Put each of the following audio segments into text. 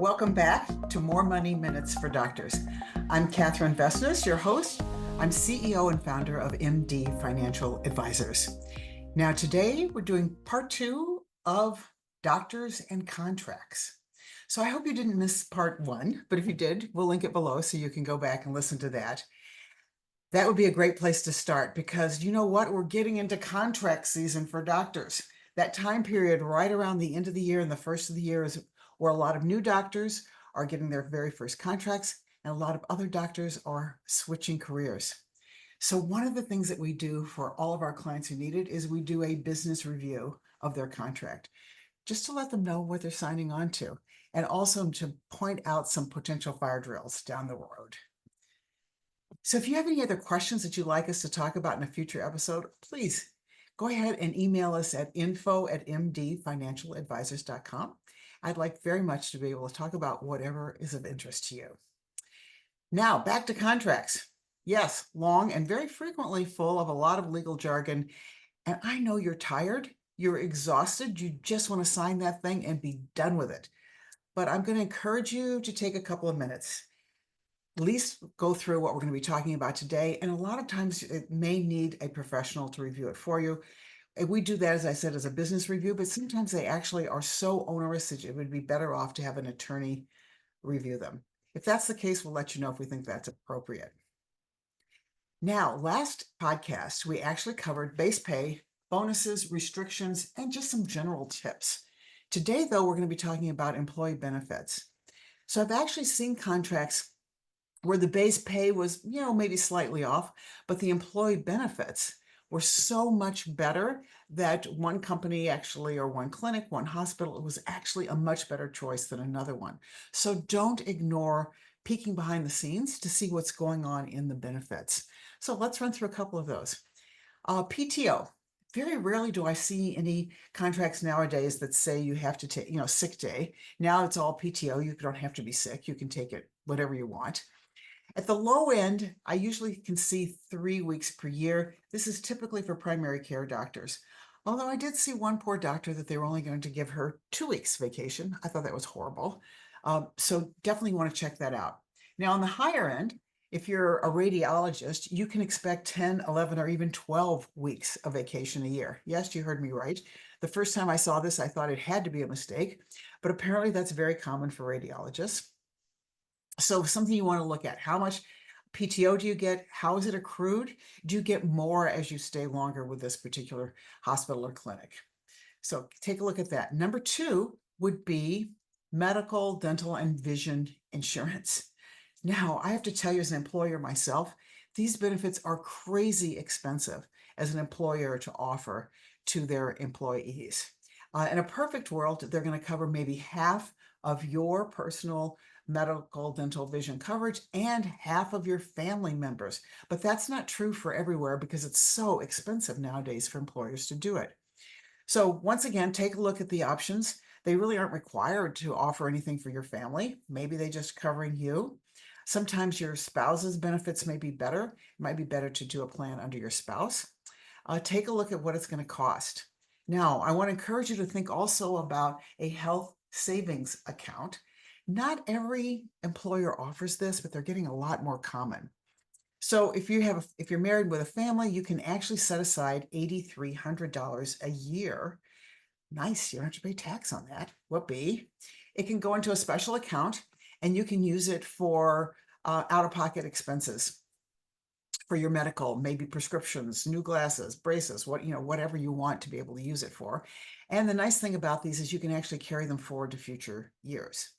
welcome back to More Money Minutes for Doctors. I'm Catherine Vesnas, your host. I'm CEO and founder of MD Financial Advisors. Now, today we're doing part 2 of doctors and contracts. So I hope you didn't miss part 1, but if you did, we'll link it below so you can go back and listen to that. That would be a great place to start because you know what? We're getting into contract season for doctors. That time period right around the end of the year and the first of the year is where a lot of new doctors are getting their very first contracts and a lot of other doctors are switching careers. So one of the things that we do for all of our clients who need it is we do a business review of their contract, just to let them know what they're signing on to, and also to point out some potential fire drills down the road. So if you have any other questions that you'd like us to talk about in a future episode, please go ahead and email us at info@mdfinancialadvisors.com. I'd like very much to be able to talk about whatever is of interest to you. Now, back to contracts. Yes, long and very frequently full of a lot of legal jargon. And I know you're tired, you're exhausted, you just want to sign that thing and be done with it. But I'm going to encourage you to take a couple of minutes, at least go through what we're going to be talking about today. And a lot of times it may need a professional to review it for you. And we do that, as I said, as a business review, but sometimes they actually are so onerous that it would be better off to have an attorney review them. If that's the case, we'll let you know if we think that's appropriate. Now, last podcast, we actually covered base pay, bonuses, restrictions, and just some general tips. Today, though, we're going to be talking about employee benefits. So I've actually seen contracts where the base pay was, maybe slightly off, but the employee benefits were so much better that one company actually, or one clinic, one hospital, it was actually a much better choice than another one. So don't ignore peeking behind the scenes to see what's going on in the benefits. So let's run through a couple of those. PTO. Very rarely do I see any contracts nowadays that say you have to take, sick day. Now it's all PTO. You don't have to be sick. You can take it whatever you want. At the low end, I usually can see 3 weeks per year. This is typically for primary care doctors. Although I did see one poor doctor that they were only going to give her 2 weeks vacation. I thought that was horrible. So definitely want to check that out. Now on the higher end, if you're a radiologist, you can expect 10, 11, or even 12 weeks of vacation a year. Yes, you heard me right. The first time I saw this, I thought it had to be a mistake, but apparently that's very common for radiologists. So something you want to look at, how much PTO do you get? How is it accrued? Do you get more as you stay longer with this particular hospital or clinic? So take a look at that. Number 2 would be medical, dental, and vision insurance. Now, I have to tell you as an employer myself, these benefits are crazy expensive as an employer to offer to their employees. In a perfect world, they're going to cover maybe half of your personal medical, dental, vision coverage and half of your family members. But that's not true for everywhere because it's so expensive nowadays for employers to do it. So once again, take a look at the options. They really aren't required to offer anything for your family. Maybe they just covering you. Sometimes your spouse's benefits may be better. It might be better to do a plan under your spouse. Take a look at what it's going to cost. Now, I want to encourage you to think also about a health savings account. Not every employer offers this, but they're getting a lot more common. So if you're married with a family, you can actually set aside $8,300 a year. Nice, you don't have to pay tax on that. Whoopee. It can go into a special account and you can use it for out-of-pocket expenses for your medical, maybe prescriptions, new glasses, braces, whatever you want to be able to use it for. And the nice thing about these is you can actually carry them forward to future years.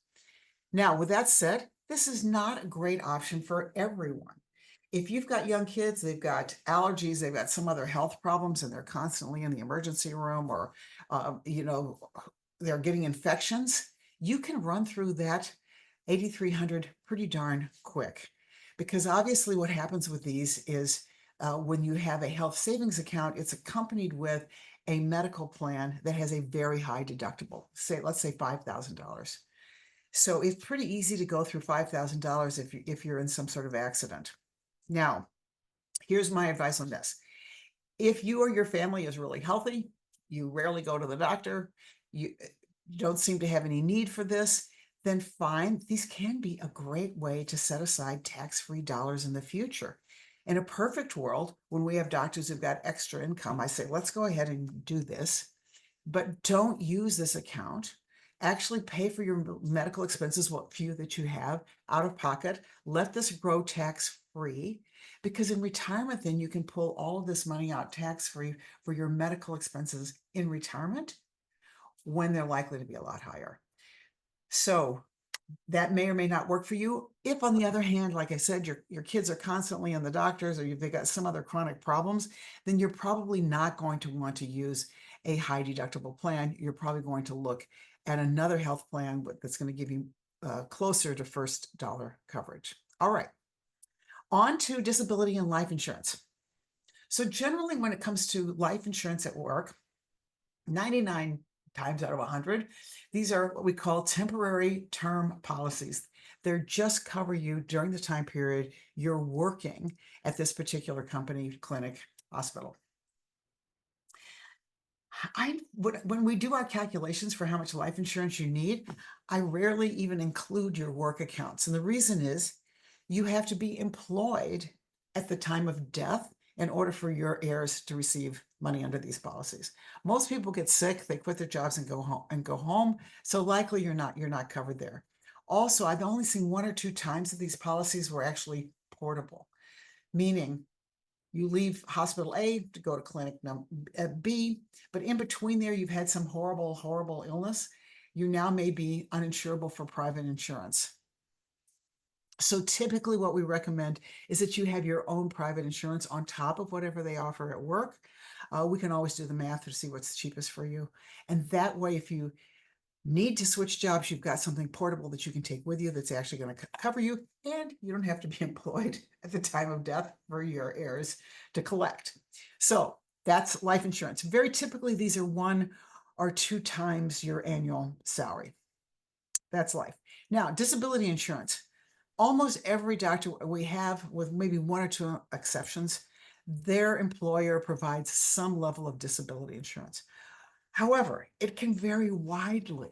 Now, with that said, this is not a great option for everyone. If you've got young kids, they've got allergies, they've got some other health problems, and they're constantly in the emergency room, or, they're getting infections, you can run through that 8,300 pretty darn quick. Because obviously what happens with these is when you have a health savings account, it's accompanied with a medical plan that has a very high deductible. Let's say $5,000. So it's pretty easy to go through $5,000 if you're in some sort of accident. Now, here's my advice on this. If you or your family is really healthy, you rarely go to the doctor, you don't seem to have any need for this, then fine, these can be a great way to set aside tax-free dollars in the future. In a perfect world, when we have doctors who've got extra income, I say, let's go ahead and do this, but don't use this account. Actually pay for your medical expenses, what few that you have, out of pocket. Let this grow tax-free, because in retirement, then you can pull all of this money out tax-free for your medical expenses in retirement when they're likely to be a lot higher. So that may or may not work for you. If, on the other hand, like I said, your kids are constantly in the doctors, or they've got some other chronic problems, then you're probably not going to want to use a high deductible plan. You're probably going to look at another health plan that's going to give you closer to first dollar coverage. All right, on to disability and life insurance. So generally, when it comes to life insurance at work, 99 times out of 100, these are what we call temporary term policies. They're just cover you during the time period you're working at this particular company, clinic, hospital. When we do our calculations for how much life insurance you need, I rarely even include your work accounts. And the reason is you have to be employed at the time of death in order for your heirs to receive money under these policies. Most people get sick, they quit their jobs and go home. So likely you're not covered there. Also, I've only seen 1 or 2 times that these policies were actually portable, meaning you leave hospital A to go to clinic B, but in between there, you've had some horrible illness. You now may be uninsurable for private insurance. So typically what we recommend is that you have your own private insurance on top of whatever they offer at work. We can always do the math to see what's cheapest for you. And that way, if you need to switch jobs, you've got something portable that you can take with you that's actually going to cover you, and you don't have to be employed at the time of death for your heirs to collect. So that's life insurance. Very typically, these are 1 or 2 times your annual salary. That's life. Now, disability insurance. Almost every doctor we have, with maybe 1 or 2 exceptions, their employer provides some level of disability insurance. However, it can vary widely.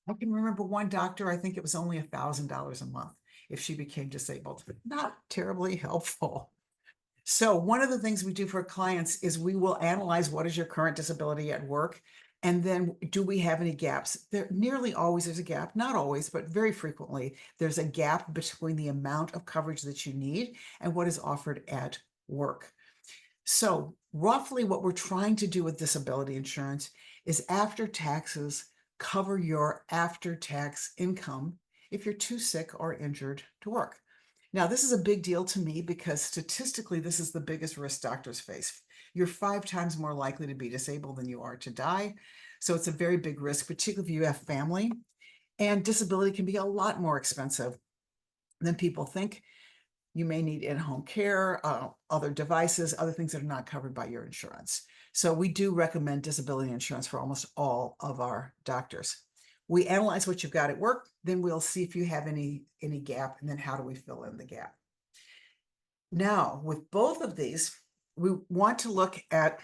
I can remember one doctor, I think it was only $1,000 a month if she became disabled, but not terribly helpful. So one of the things we do for clients is we will analyze what is your current disability at work, and then do we have any gaps? There nearly always is a gap, not always, but very frequently there's a gap between the amount of coverage that you need and what is offered at work. So roughly what we're trying to do with disability insurance is, after taxes, cover your after-tax income if you're too sick or injured to work. Now, this is a big deal to me because statistically, this is the biggest risk doctors face. You're 5 times more likely to be disabled than you are to die. So it's a very big risk, particularly if you have family. And disability can be a lot more expensive than people think. You may need in-home care, other devices, other things that are not covered by your insurance. So we do recommend disability insurance for almost all of our doctors. We analyze what you've got at work, then we'll see if you have any gap, and then how do we fill in the gap. Now, with both of these, we want to look at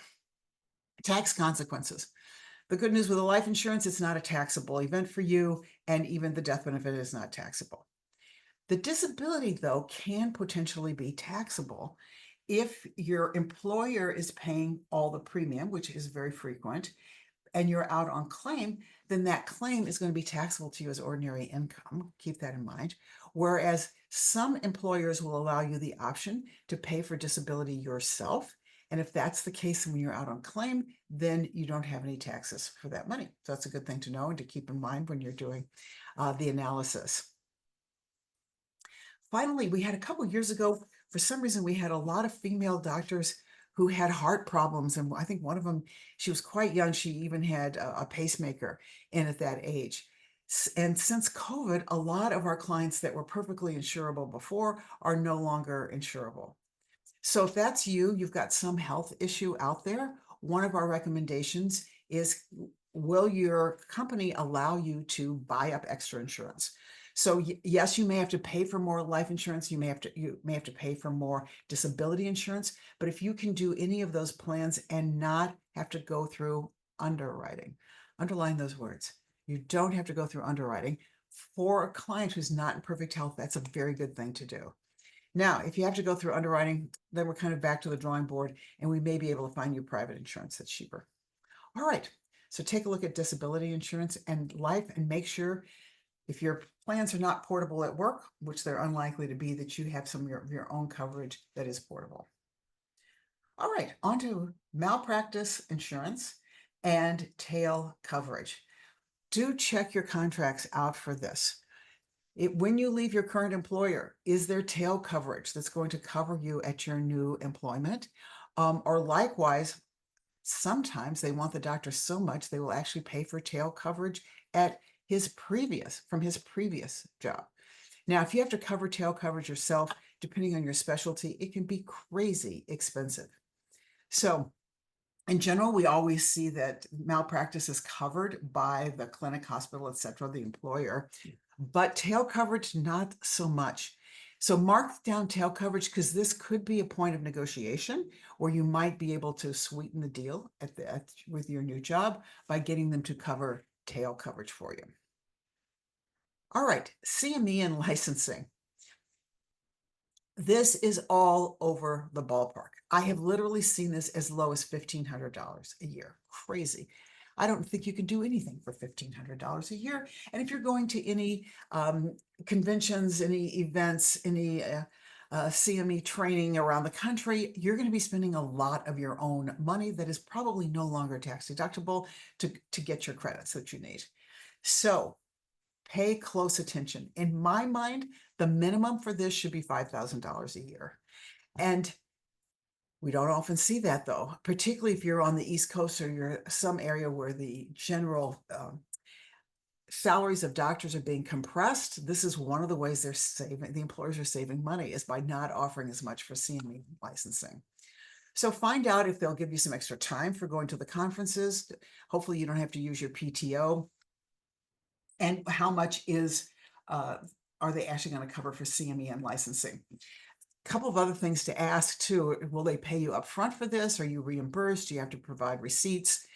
tax consequences. The good news with the life insurance, it's not a taxable event for you, and even the death benefit is not taxable. The disability, though, can potentially be taxable if your employer is paying all the premium, which is very frequent, and you're out on claim. Then that claim is going to be taxable to you as ordinary income. Keep that in mind. Whereas some employers will allow you the option to pay for disability yourself. And if that's the case when you're out on claim, then you don't have any taxes for that money. So that's a good thing to know and to keep in mind when you're doing the analysis. Finally, we had a couple of years ago, for some reason, we had a lot of female doctors who had heart problems. And I think one of them, she was quite young. She even had a pacemaker in at that age. And since COVID, a lot of our clients that were perfectly insurable before are no longer insurable. So if that's you, you've got some health issue out there, one of our recommendations is, will your company allow you to buy up extra insurance? So yes, you may have to pay for more life insurance. You may have to pay for more disability insurance. But if you can do any of those plans and not have to go through underwriting, underline those words. You don't have to go through underwriting. for a client who's not in perfect health, that's a very good thing to do. Now, if you have to go through underwriting, then we're kind of back to the drawing board, and we may be able to find you private insurance that's cheaper. All right, so take a look at disability insurance and life, and make sure if your plans are not portable at work, which they're unlikely to be, that you have some of your own coverage that is portable. All right, on to malpractice insurance and tail coverage. Do check your contracts out for this. When you leave your current employer, is there tail coverage that's going to cover you at your new employment? Or likewise, sometimes they want the doctor so much they will actually pay for tail coverage at from his previous job. Now, if you have to cover tail coverage yourself, depending on your specialty, it can be crazy expensive. So in general, we always see that malpractice is covered by the clinic, hospital, etc., the employer, but tail coverage, not so much. So mark down tail coverage, because this could be a point of negotiation where you might be able to sweeten the deal with your new job by getting them to cover tail coverage for you. All right, CME and licensing. This is all over the ballpark. I have literally seen this as low as $1,500 a year. Crazy. I don't think you can do anything for $1,500 a year. And if you're going to any conventions, any events, any CME training around the country, you're going to be spending a lot of your own money that is probably no longer tax deductible to get your credits that you need. So pay close attention. In my mind, the minimum for this should be $5,000 a year. And we don't often see that, though, particularly if you're on the East Coast or you're some area where the general salaries of doctors are being compressed. This is one of the ways the employers are saving money, is by not offering as much for CME licensing. So find out if they'll give you some extra time for going to the conferences. Hopefully you don't have to use your PTO. And how much are they actually going to cover for CME and licensing? A couple of other things to ask too. Will they pay you up front for this? Are you reimbursed? Do you have to provide receipts?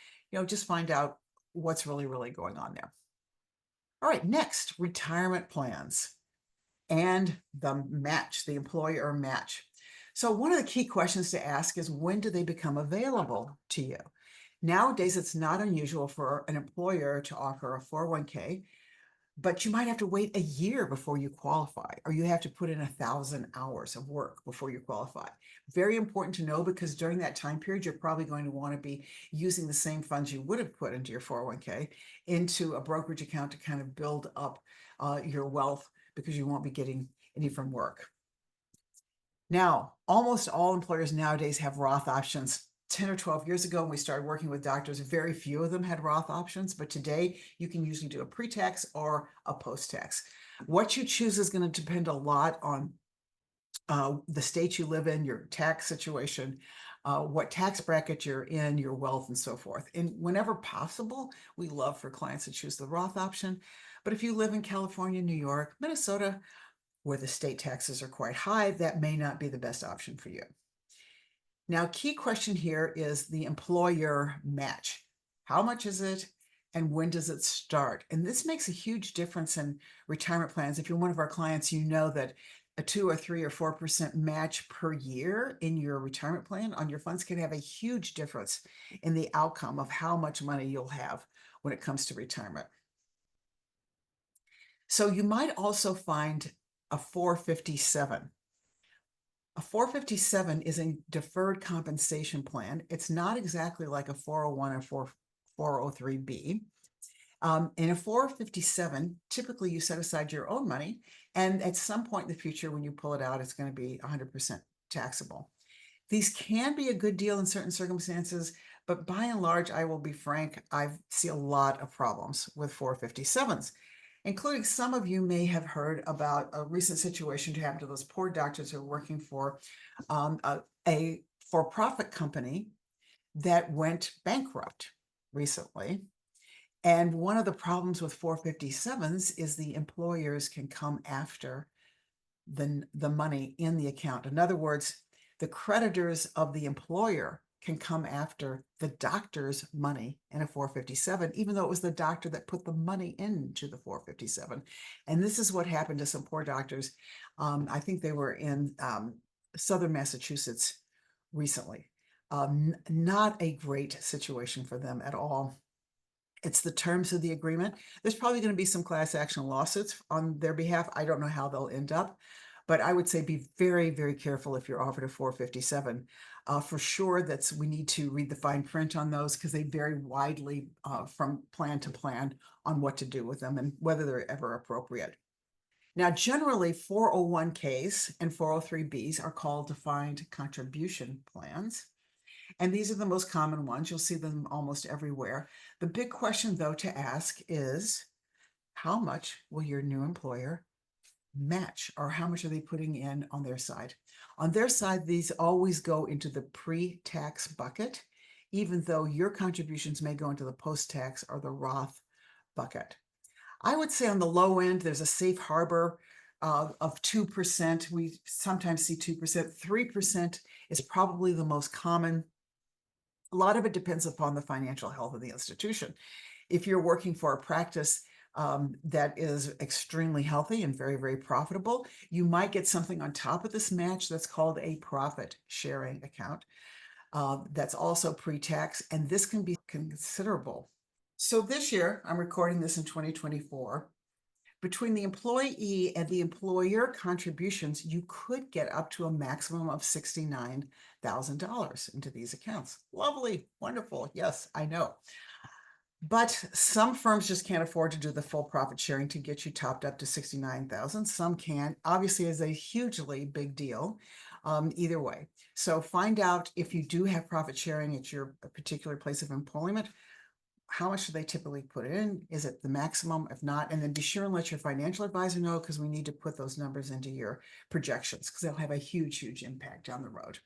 Just find out what's really, really going on there. All right, next, retirement plans and the match, the employer match. So one of the key questions to ask is, when do they become available to you? Nowadays, it's not unusual for an employer to offer a 401k, but you might have to wait a year before you qualify, or you have to put in 1,000 hours of work before you qualify. Very important to know, because during that time period, you're probably going to want to be using the same funds you would have put into your 401k into a brokerage account to kind of build up your wealth, because you won't be getting any from work. Now, almost all employers nowadays have Roth options. 10 or 12 years ago, when we started working with doctors, very few of them had Roth options, but today you can usually do a pre-tax or a post-tax. What you choose is going to depend a lot on the state you live in, your tax situation, what tax bracket you're in, your wealth, and so forth. And whenever possible, we love for clients to choose the Roth option. But if you live in California, New York, Minnesota, where the state taxes are quite high, that may not be the best option for you. Now, key question here is the employer match. How much is it, and when does it start? And this makes a huge difference in retirement plans. If you're one of our clients, you know that a 2 or 3 or 4% match per year in your retirement plan on your funds can have a huge difference in the outcome of how much money you'll have when it comes to retirement. So you might also find a 457. A 457 is a deferred compensation plan. It's not exactly like a 401 or 403B. In a 457, typically you set aside your own money, and at some point in the future, when you pull it out, it's going to be 100% taxable. These can be a good deal in certain circumstances, but by and large, I will be frank, I see a lot of problems with 457s. Including some of you may have heard about a recent situation to happen to those poor doctors who are working for a for-profit company that went bankrupt recently. And one of the problems with 457s is the employers can come after the money in the account. In other words, the creditors of the employer can come after the doctor's money in a 457, even though it was the doctor that put the money into the 457. And this is what happened to some poor doctors. I think they were in Southern Massachusetts recently. Not a great situation for them at all. It's the terms of the agreement. There's probably going to be some class action lawsuits on their behalf. I don't know how they'll end up, but I would say be very, very careful if you're offered a 457. For sure, we need to read the fine print on those because they vary widely from plan to plan on what to do with them and whether they're ever appropriate. Now, generally, 401ks and 403bs are called defined contribution plans. And these are the most common ones. You'll see them almost everywhere. The big question, though, to ask is, how much will your new employer match, or how much are they putting in on their side? On their side, these always go into the pre-tax bucket, even though your contributions may go into the post-tax or the Roth bucket. I would say on the low end, there's a safe harbor of 2%. We sometimes see 2%. 3% is probably the most common. A lot of it depends upon the financial health of the institution. If you're working for a practice that is extremely healthy and very, very profitable, you might get something on top of this match that's called a profit sharing account. That's also pre-tax, and this can be considerable. So this year, I'm recording this in 2024, between the employee and the employer contributions, you could get up to a maximum of $69,000 into these accounts. Lovely, wonderful. Yes, I know. But some firms just can't afford to do the full profit sharing to get you topped up to 69,000. Some can. Obviously, it's a hugely big deal either way. So find out if you do have profit sharing at your particular place of employment. How much do they typically put in? Is it the maximum? If not, and then be sure and let your financial advisor know, because we need to put those numbers into your projections because they'll have a huge, huge impact down the road.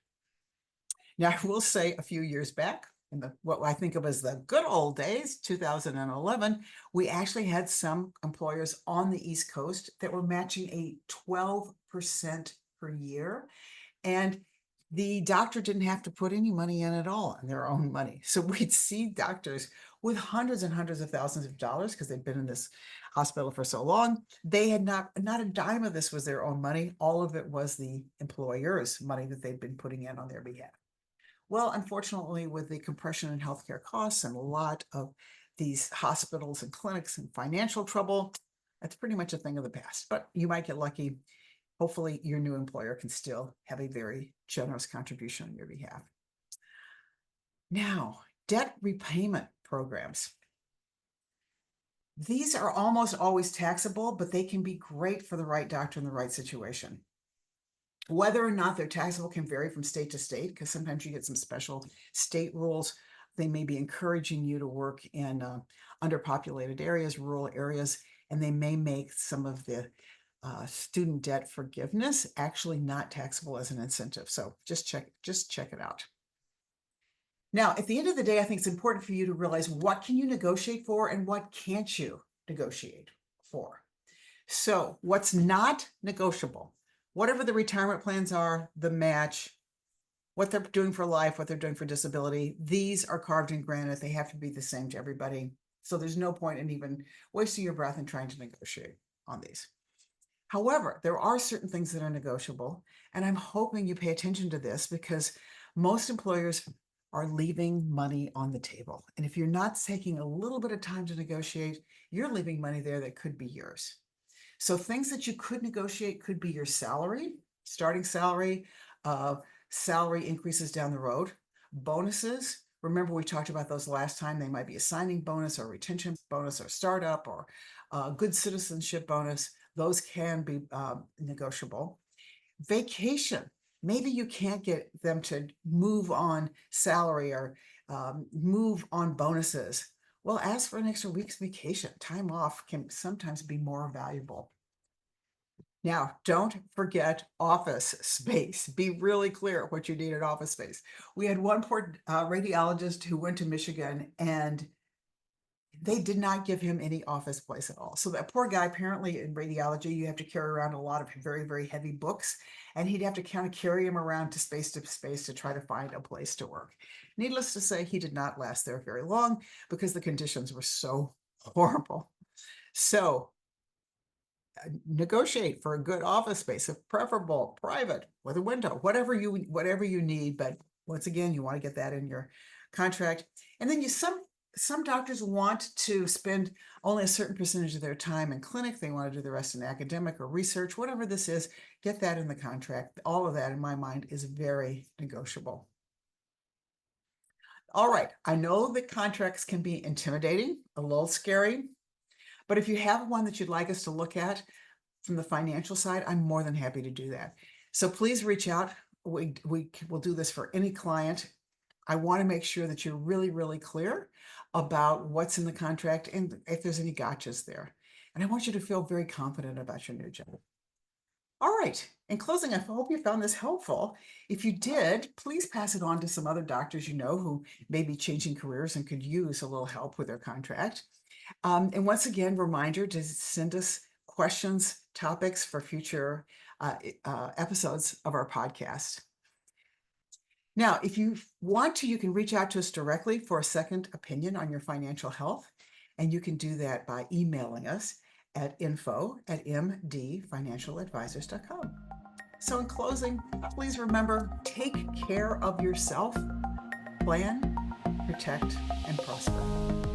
Now, I will say a few years back, in what I think of as the good old days, 2011, we actually had some employers on the East Coast that were matching a 12% per year. And the doctor didn't have to put any money in at all, in their own money. So we'd see doctors with hundreds and hundreds of thousands of dollars because they'd been in this hospital for so long. They had not a dime of this was their own money. All of it was the employer's money that they'd been putting in on their behalf. Well, unfortunately, with the compression in healthcare costs and a lot of these hospitals and clinics in financial trouble, that's pretty much a thing of the past. But you might get lucky. Hopefully, your new employer can still have a very generous contribution on your behalf. Now, debt repayment programs. These are almost always taxable, but they can be great for the right doctor in the right situation. Whether or not they're taxable can vary from state to state, because sometimes you get some special state rules. They may be encouraging you to work in underpopulated areas, rural areas, and they may make some of the student debt forgiveness actually not taxable as an incentive. So just check it out. Now, at the end of the day, I think it's important for you to realize what can you negotiate for and what can't you negotiate for. So what's not negotiable, whatever the retirement plans are, the match, what they're doing for life, what they're doing for disability, these are carved in granite. They have to be the same to everybody. So there's no point in even wasting your breath and trying to negotiate on these. However, there are certain things that are negotiable, and I'm hoping you pay attention to this because most employers are leaving money on the table. And if you're not taking a little bit of time to negotiate, you're leaving money there that could be yours. So things that you could negotiate could be your salary, starting salary, salary increases down the road, bonuses. Remember, we talked about those last time. They might be a signing bonus or retention bonus or startup or good citizenship bonus. Those can be negotiable. Vacation. Maybe you can't get them to move on salary or move on bonuses. Well, ask for an extra week's vacation. Time off can sometimes be more valuable. Now, don't forget office space. Be really clear what you need in office space. We had one poor radiologist who went to Michigan, and They did not give him any office place at all. So that poor guy, apparently in radiology, you have to carry around a lot of very, very heavy books, and he'd have to kind of carry him around to space to try to find a place to work. Needless to say, he did not last there very long because the conditions were so horrible. So negotiate for a good office space, if preferable, private, with a window, whatever you need. But once again, you want to get that in your contract. And then some doctors want to spend only a certain percentage of their time in clinic. They want to do the rest in academic or research, whatever this is, get that in the contract. All of that, in my mind, is very negotiable. All right, I know that contracts can be intimidating, a little scary, but if you have one that you'd like us to look at from the financial side, I'm more than happy to do that. So please reach out. We will do this for any client. I want to make sure that you're really, really clear about what's in the contract and if there's any gotchas there. And I want you to feel very confident about your new job. All right. In closing, I hope you found this helpful. If you did, please pass it on to some other doctors you know who may be changing careers and could use a little help with their contract. And once again, reminder to send us questions, topics for future episodes of our podcast. Now, if you want to, you can reach out to us directly for a second opinion on your financial health, and you can do that by emailing us at info@mdfinancialadvisors.com. So in closing, please remember, take care of yourself, plan, protect, and prosper.